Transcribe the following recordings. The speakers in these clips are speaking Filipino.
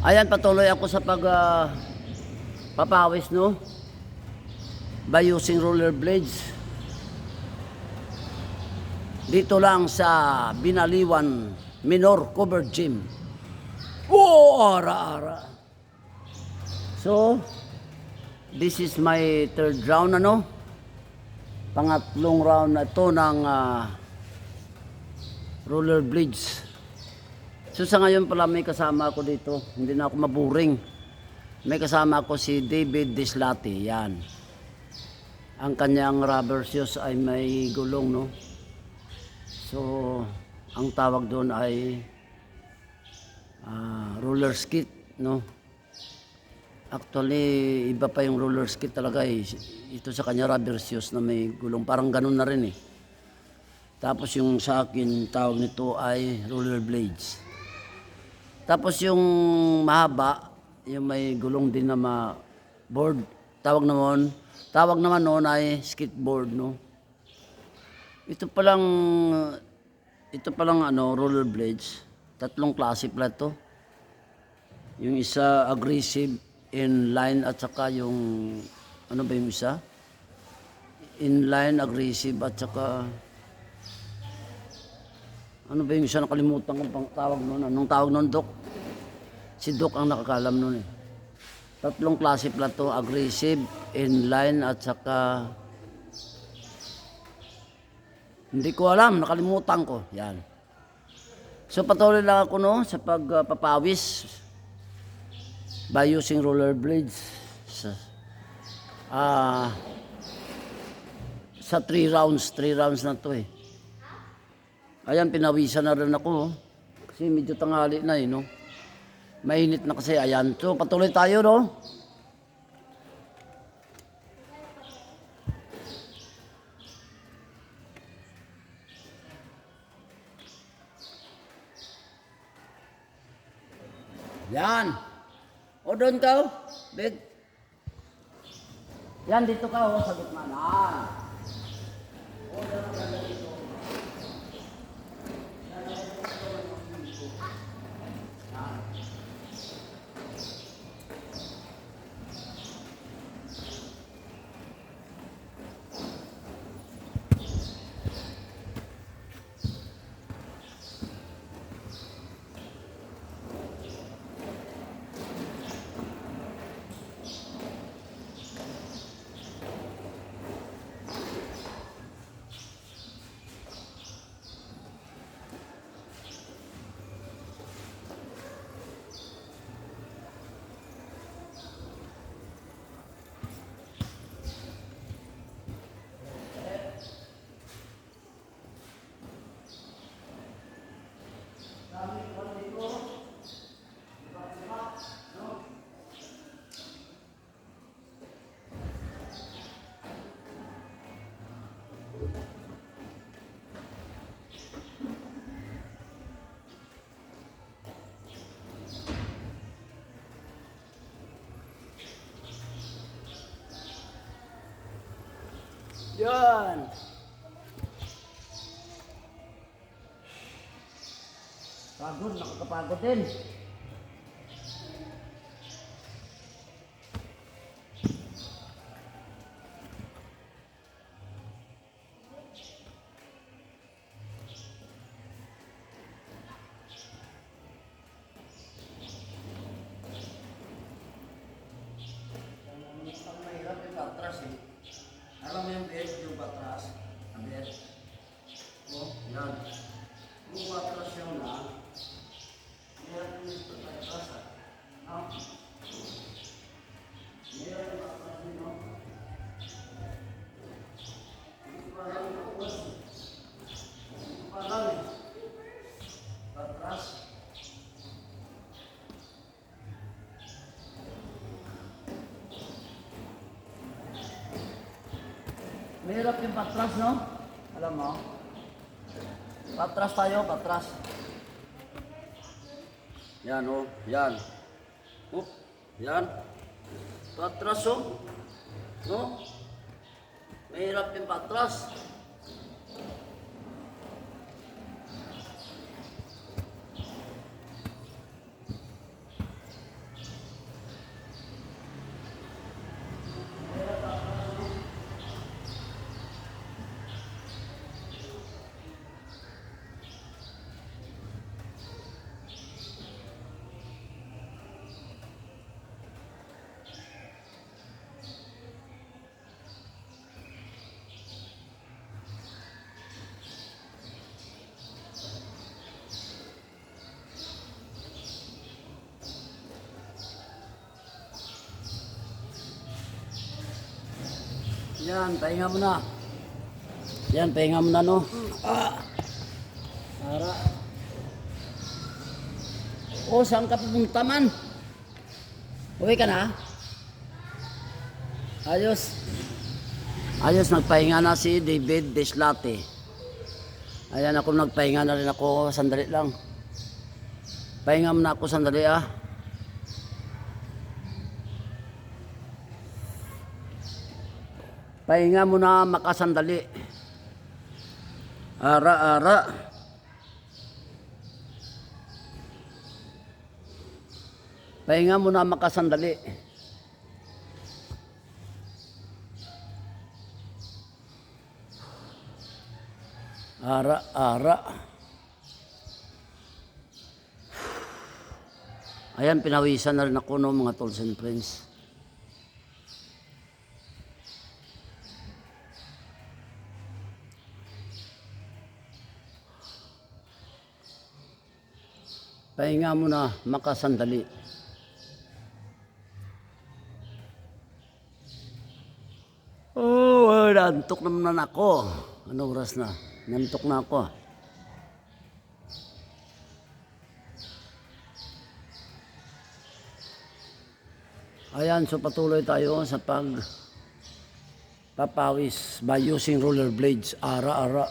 Ayan, patuloy ako sa papawis, no? By using roller blades. Dito lang sa Binaliwan Minor Covered Gym. Oh, ara-ara. So, this is my third round, ano? Pangatlong round na ito ng roller blades. So sa ngayon pala may kasama ako dito, hindi na ako maburing. May kasama ako si David Dislati, yan. Ang kanyang rubber shoes ay may gulong, no? So, ang tawag doon ay roller skate, no? Actually, iba pa yung roller skate talaga eh. Ito sa kanya rubber shoes na may gulong, parang ganun na rin eh. Tapos yung sa akin, tawag nito ay roller blades. Tapos yung mahaba, yung may gulong din na board, tawag naman noon ay skateboard, no. Ito palang roller blades. Tatlong klase pala to. Yung isa aggressive, inline at saka yung ano ba yung isa? Inline, aggressive at saka ano ba yung isa, nakalimutan ko pang tawag noon. Anong tawag noon, Doc? Si Doc ang nakakalam noon eh. Tatlong klase pala to, aggressive, inline at saka hindi ko alam, nakalimutan ko. Yan. So patuloy lang ako, no, sa pagpapawis by using roller blades sa 3 rounds na to eh. Ayan, pinawisan na rin ako, oh. Kasi medyo tanghali na eh, no. Mainit na kasi, ayan. So patuloy tayo, no. Yan. O doon ka, bed. Yan, dito ka, oh, sa gitna na. O, doon ka dito. Yan. Pagod, nakakapagod din. Ang mahirap yung patras eh. Alam mo yung bed, yung patras. Ang bed. Oh, yan. Yung patras yun na. Meron yung patras ah. No? Meron yung patras yun, no? Hindi ko alam yung patras. Hindi ko alam eh. Patras. Mahirap yung patras, no? Alam mo? Patras tayo, patras. Yan, oh. Yan. Oh, yan. Patras, oh. No? Mahirap yung patras. Yan, pahinga mo na. Yan, pahinga mo na, no? Para. O, saan ka pupunta man? Uwi ka na? Ayos. Ayos, nagpahinga na si David Deslate. Ayan, ako nagpahinga na rin ako. Sandali lang. Pahinga muna ako sandali, ah. Pahinga muna makasandali. Ara-ara. Pahinga muna makasandali. Ara-ara. Ayan, pinawisan na rin ako, no, mga tolls and friends. Pahinga muna makasandali. Oh, nantok naman ako. Ano oras na? Nantok na ako. Ayan, so patuloy tayo sa papawis by using roller blades. Ara-ara.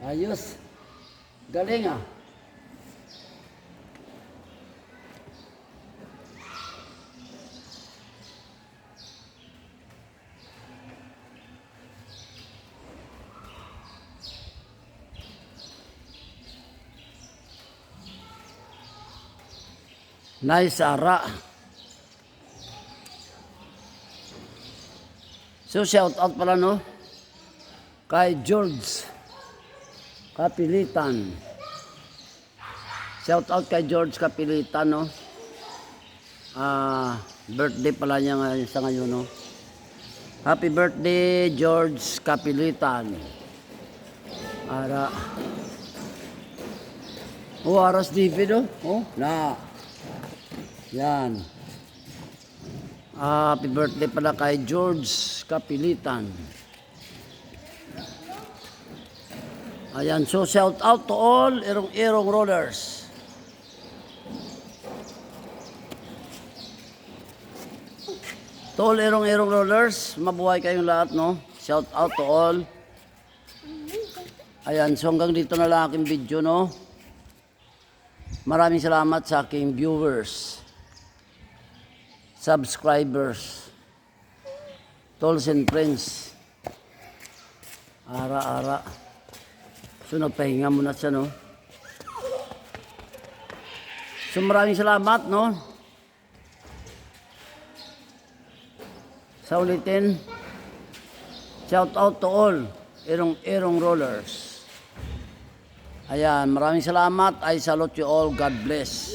Ayos. Galing, ah. Nice, Ara. So shout out pala no kay George Kapilitan. Shout out kay George Kapilitan no. Birthday pala niya sa ngayon no. Happy birthday George Kapilitan. Ara. Oh, aras David oh. Oh, na. Yan. Happy birthday pala kay George Kapilitan. Ayan, so shout out to all Irong-Irong rollers. To all Irong-Irong rollers, mabuhay kayong lahat, no? Shout out to all. Ayan, so hanggang dito na lang aking video, no? Maraming salamat sa aking viewers, subscribers, tolls and friends. Ara-ara. So nagpahinga muna siya, no? So maraming salamat, no? Sa ulitin, shout out to all Irong-Irong rollers. Ayan, maraming salamat. I salute you all. God bless.